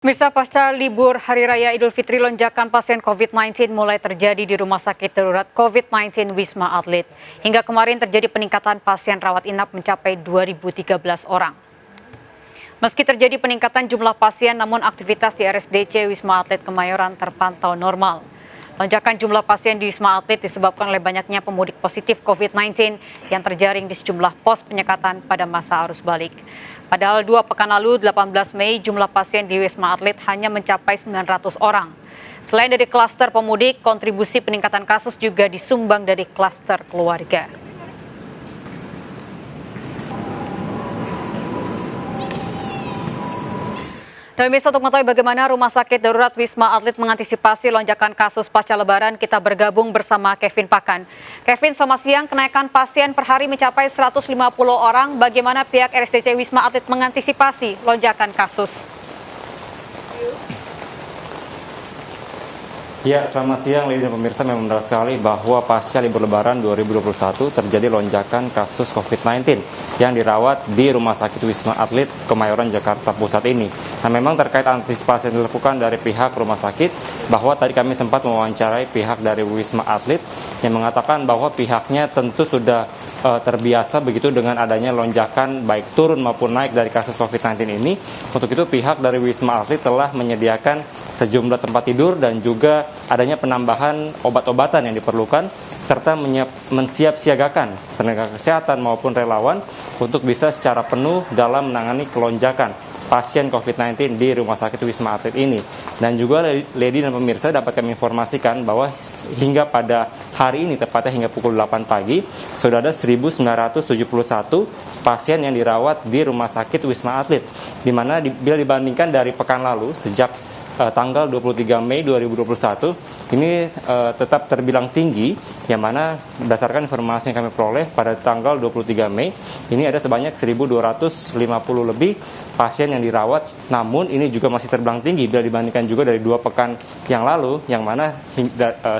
Pemirsa, pasca libur Hari Raya Idul Fitri, lonjakan pasien COVID-19 mulai terjadi di Rumah Sakit Darurat COVID-19 Wisma Atlet. Hingga kemarin terjadi peningkatan pasien rawat inap mencapai 2.013 orang. Meski terjadi peningkatan jumlah pasien, namun aktivitas di RSDC Wisma Atlet Kemayoran terpantau normal. Lonjakan jumlah pasien di Wisma Atlet disebabkan oleh banyaknya pemudik positif COVID-19 yang terjaring di sejumlah pos penyekatan pada masa arus balik. Padahal 2 pekan lalu, 18 Mei, jumlah pasien di Wisma Atlet hanya mencapai 900 orang. Selain dari klaster pemudik, kontribusi peningkatan kasus juga disumbang dari klaster keluarga. Dan pemirsa, untuk mengetahui bagaimana Rumah Sakit Darurat Wisma Atlet mengantisipasi lonjakan kasus pasca Lebaran, kita bergabung bersama Kevin Pakan. Kevin, selamat siang. Kenaikan pasien per hari mencapai 150 orang. Bagaimana pihak RSDC Wisma Atlet mengantisipasi lonjakan kasus? Ya, selamat siang Lady dan pemirsa. Memang benar sekali bahwa pasca libur Lebaran 2021 terjadi lonjakan kasus COVID-19 yang dirawat di Rumah Sakit Wisma Atlet Kemayoran Jakarta Pusat ini. Nah, memang terkait antisipasi yang dilakukan dari pihak rumah sakit, bahwa tadi kami sempat mewawancarai pihak dari Wisma Atlet yang mengatakan bahwa pihaknya tentu sudah terbiasa begitu dengan adanya lonjakan baik turun maupun naik dari kasus COVID-19 ini. Untuk itu pihak dari Wisma Atlet telah menyediakan sejumlah tempat tidur dan juga adanya penambahan obat-obatan yang diperlukan serta mensiapsiagakan tenaga kesehatan maupun relawan untuk bisa secara penuh dalam menangani kelonjakan pasien COVID-19 di Rumah Sakit Wisma Atlet ini. Dan juga Lady dan pemirsa, dapat kami informasikan bahwa hingga pada hari ini, tepatnya hingga pukul 8 pagi, sudah ada 1.971 pasien yang dirawat di Rumah Sakit Wisma Atlet. Di mana bila dibandingkan dari pekan lalu, sejak tanggal 23 Mei 2021 ini tetap terbilang tinggi, yang mana berdasarkan informasi yang kami peroleh pada tanggal 23 Mei ini ada sebanyak 1.250 lebih pasien yang dirawat. Namun ini juga masih terbilang tinggi bila dibandingkan juga dari 2 pekan yang lalu, yang mana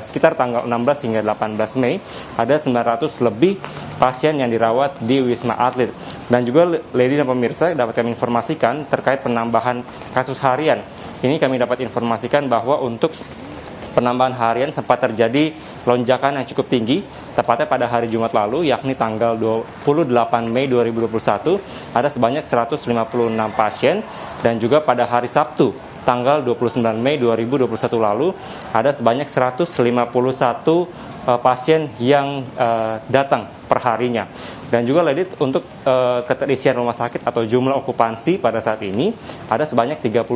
sekitar tanggal 16 hingga 18 Mei ada 900 lebih pasien yang dirawat di Wisma Atlet. Dan juga Lady dan pemirsa, dapat kami informasikan terkait penambahan kasus harian. Ini kami dapat informasikan bahwa untuk penambahan harian sempat terjadi lonjakan yang cukup tinggi, tepatnya pada hari Jumat lalu, yakni tanggal 28 Mei 2021, ada sebanyak 156 pasien, dan juga pada hari Sabtu, tanggal 29 Mei 2021 lalu, ada sebanyak 151 pasien yang datang perharinya. Dan juga Lady, untuk keterisian rumah sakit atau jumlah okupansi pada saat ini ada sebanyak 32%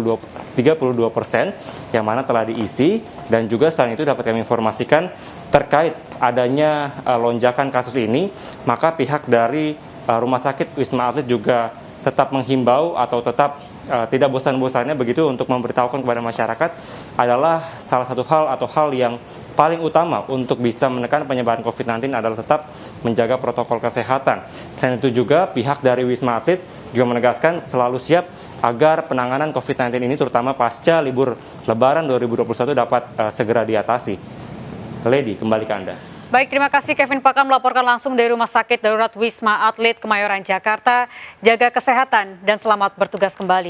yang mana telah diisi. Dan juga selain itu dapat kami informasikan terkait adanya lonjakan kasus ini, maka pihak dari Rumah Sakit Wisma Atlet juga tetap menghimbau atau tetap tidak bosan-bosannya begitu untuk memberitahukan kepada masyarakat adalah salah satu hal atau hal yang paling utama untuk bisa menekan penyebaran COVID-19 adalah tetap menjaga protokol kesehatan. Selain itu juga pihak dari Wisma Atlet juga menegaskan selalu siap agar penanganan COVID-19 ini terutama pasca libur Lebaran 2021 dapat segera diatasi. Lady, kembali ke Anda. Baik, terima kasih Kevin Pakan melaporkan langsung dari Rumah Sakit Darurat Wisma Atlet Kemayoran Jakarta. Jaga kesehatan dan selamat bertugas kembali.